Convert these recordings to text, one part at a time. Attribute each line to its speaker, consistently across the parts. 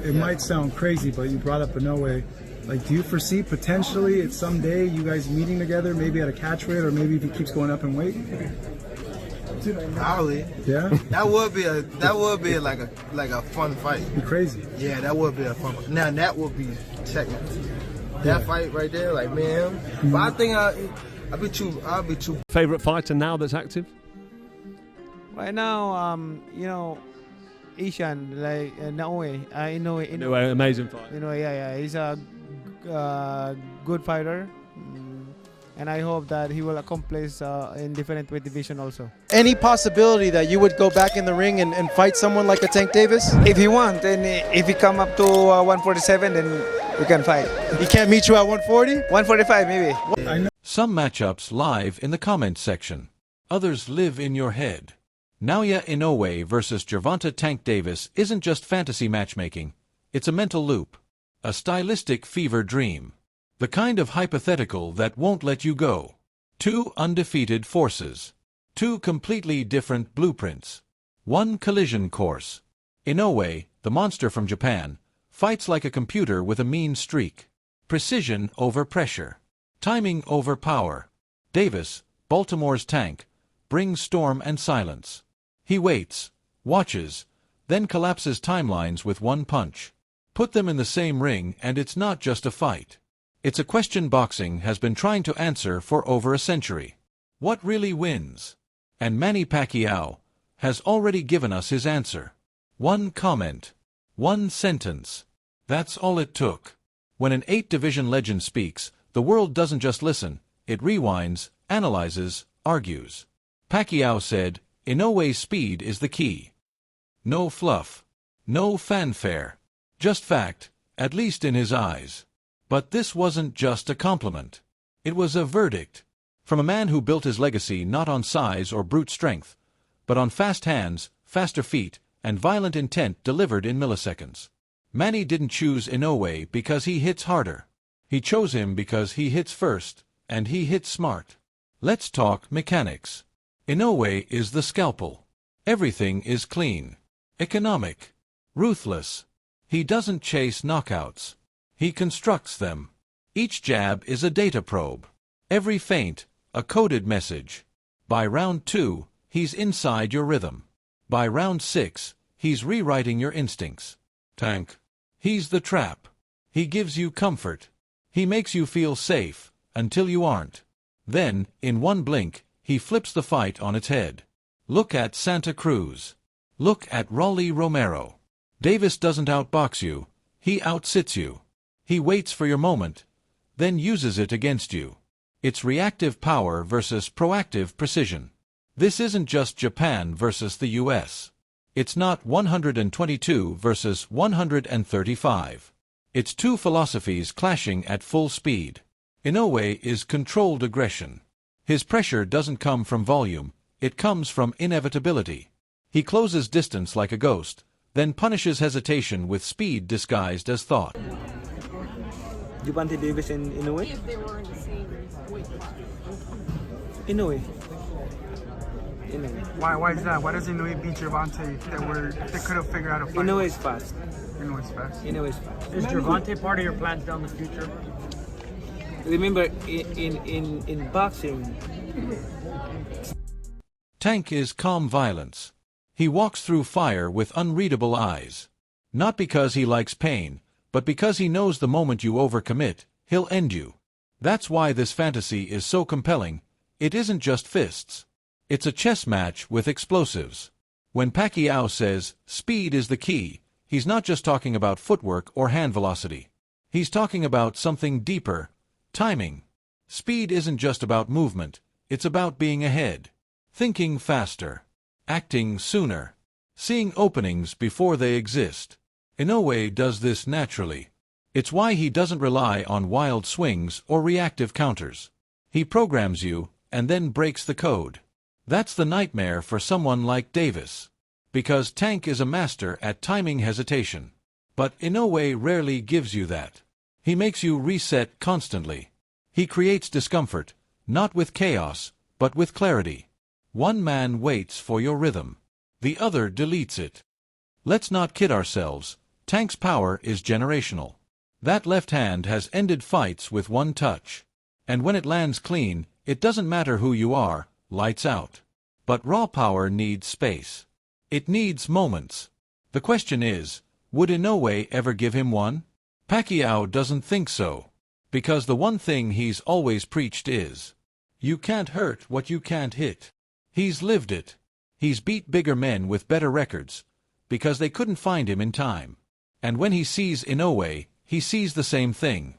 Speaker 1: it might sound crazy, but you brought up Inoue. Like, do you foresee potentially at some day you guys meeting together, maybe at a catch weight, or maybe if he keeps going up in weight?
Speaker 2: Probably.
Speaker 1: Yeah.
Speaker 2: That would be like a fun fight.
Speaker 1: It'd be crazy.
Speaker 2: Yeah, that would be a fun fight. Now that would be technical. That fight right there, like man. But I think I'll be too.
Speaker 3: Favorite fighter now that's active?
Speaker 4: Right now, Asian like Naoya,
Speaker 3: Inoue, amazing fight.
Speaker 4: Yeah, he's a good fighter. And I hope that he will accomplish in different weight division also.
Speaker 5: Any possibility that you would go back in the ring and fight someone like a Tank Davis?
Speaker 4: If he wants, and if he come up to 147, then we can fight.
Speaker 5: He can't meet you at 140?
Speaker 4: 145 maybe.
Speaker 6: Some matchups live in the comments section. Others live in your head. Naoya Inoue versus Gervonta Tank Davis isn't just fantasy matchmaking. It's a mental loop. A stylistic fever dream. The kind of hypothetical that won't let you go. Two undefeated forces. Two completely different blueprints. One collision course. Inoue, the monster from Japan, fights like a computer with a mean streak. Precision over pressure. Timing over power. Davis, Baltimore's tank, brings storm and silence. He waits, watches, then collapses timelines with one punch. Put them in the same ring and it's not just a fight. It's a question boxing has been trying to answer for over a century. What really wins? And Manny Pacquiao has already given us his answer. One comment. One sentence. That's all it took. When an 8-division legend speaks, the world doesn't just listen, it rewinds, analyzes, argues. Pacquiao said, Inoue's speed is the key. No fluff. No fanfare. Just fact, at least in his eyes. But this wasn't just a compliment. It was a verdict. From a man who built his legacy not on size or brute strength, but on fast hands, faster feet, and violent intent delivered in milliseconds. Manny didn't choose Inoue because he hits harder. He chose him because he hits first, and he hits smart. Let's talk mechanics. Inoue is the scalpel. Everything is clean. Economic. Ruthless. He doesn't chase knockouts. He constructs them. Each jab is a data probe. Every feint, a coded message. By round 2, he's inside your rhythm. By round 6, he's rewriting your instincts. Tank. He's the trap. He gives you comfort. He makes you feel safe, until you aren't. Then, in one blink, he flips the fight on its head. Look at Santa Cruz. Look at Rolly Romero. Davis doesn't outbox you, he outsits you. He waits for your moment, then uses it against you. It's reactive power versus proactive precision. This isn't just Japan versus the US. It's not 122 versus 135. It's two philosophies clashing at full speed. Inoue is controlled aggression. His pressure doesn't come from volume, it comes from inevitability. He closes distance like a ghost, then punishes hesitation with speed disguised as thought.
Speaker 4: Gervonta Davis and Inoue? Inoue.
Speaker 1: Why is that? Why does Inoue beat Gervonta? They could have figured out a fight.
Speaker 4: Inoue is fast.
Speaker 1: Inoue's fast.
Speaker 4: Inoue is fast.
Speaker 7: Is Gervonta part of your plans down the future?
Speaker 4: Remember, in boxing,
Speaker 6: Tank is calm violence. He walks through fire with unreadable eyes. Not because he likes pain, but because he knows the moment you overcommit, he'll end you. That's why this fantasy is so compelling. It isn't just fists. It's a chess match with explosives. When Pacquiao says, speed is the key, he's not just talking about footwork or hand velocity. He's talking about something deeper. Timing. Speed isn't just about movement, it's about being ahead. Thinking faster. Acting sooner. Seeing openings before they exist. Inoue does this naturally. It's why he doesn't rely on wild swings or reactive counters. He programs you, and then breaks the code. That's the nightmare for someone like Davis. Because Tank is a master at timing hesitation. But Inoue rarely gives you that. He makes you reset constantly. He creates discomfort, not with chaos, but with clarity. One man waits for your rhythm. The other deletes it. Let's not kid ourselves. Tank's power is generational. That left hand has ended fights with one touch. And when it lands clean, it doesn't matter who you are, lights out. But raw power needs space. It needs moments. The question is, would Inoue ever give him one? Pacquiao doesn't think so. Because the one thing he's always preached is, you can't hurt what you can't hit. He's lived it. He's beat bigger men with better records, because they couldn't find him in time. And when he sees Inoue, he sees the same thing.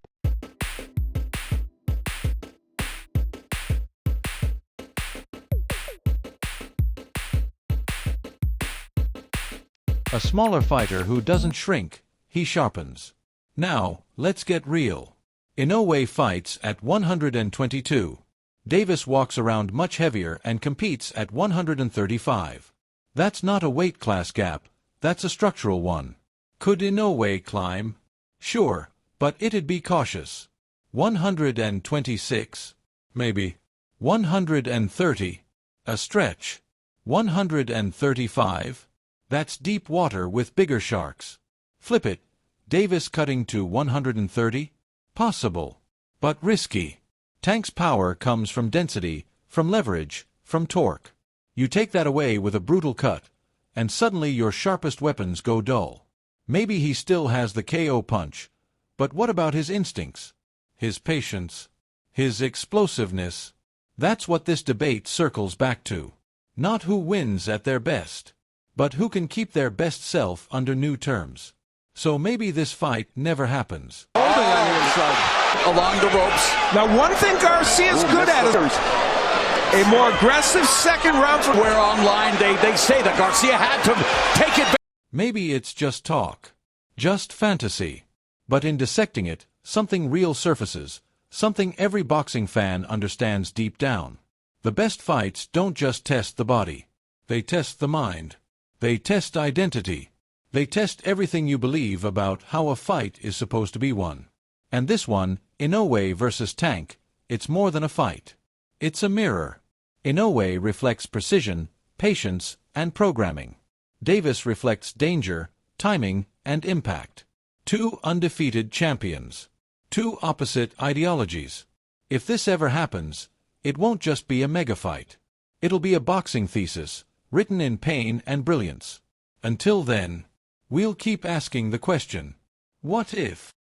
Speaker 6: A smaller fighter who doesn't shrink, he sharpens. Now, let's get real. Inoue fights at 122. Davis walks around much heavier and competes at 135. That's not a weight class gap, that's a structural one. Could Inoue climb? Sure, but it'd be cautious. 126? Maybe. 130? A stretch. 135? That's deep water with bigger sharks. Flip it. Davis cutting to 130? Possible. But risky. Tank's power comes from density, from leverage, from torque. You take that away with a brutal cut, and suddenly your sharpest weapons go dull. Maybe he still has the KO punch, but what about his instincts? His patience? His explosiveness? That's what this debate circles back to. Not who wins at their best, but who can keep their best self under new terms. So maybe this fight never happens.
Speaker 8: Holding on the inside, along the ropes.
Speaker 9: Now, one thing Garcia's good at is a more aggressive second round.
Speaker 8: Where online they say that Garcia had to take it.
Speaker 6: Maybe it's just talk, just fantasy. But in dissecting it, something real surfaces, something every boxing fan understands deep down. The best fights don't just test the body. They test the mind. They test identity. They test everything you believe about how a fight is supposed to be won. And this one, Inoue versus Tank, it's more than a fight. It's a mirror. Inoue reflects precision, patience, and programming. Davis reflects danger, timing, and impact. Two undefeated champions. Two opposite ideologies. If this ever happens, it won't just be a mega fight. It'll be a boxing thesis, written in pain and brilliance. Until then, we'll keep asking the question, what if?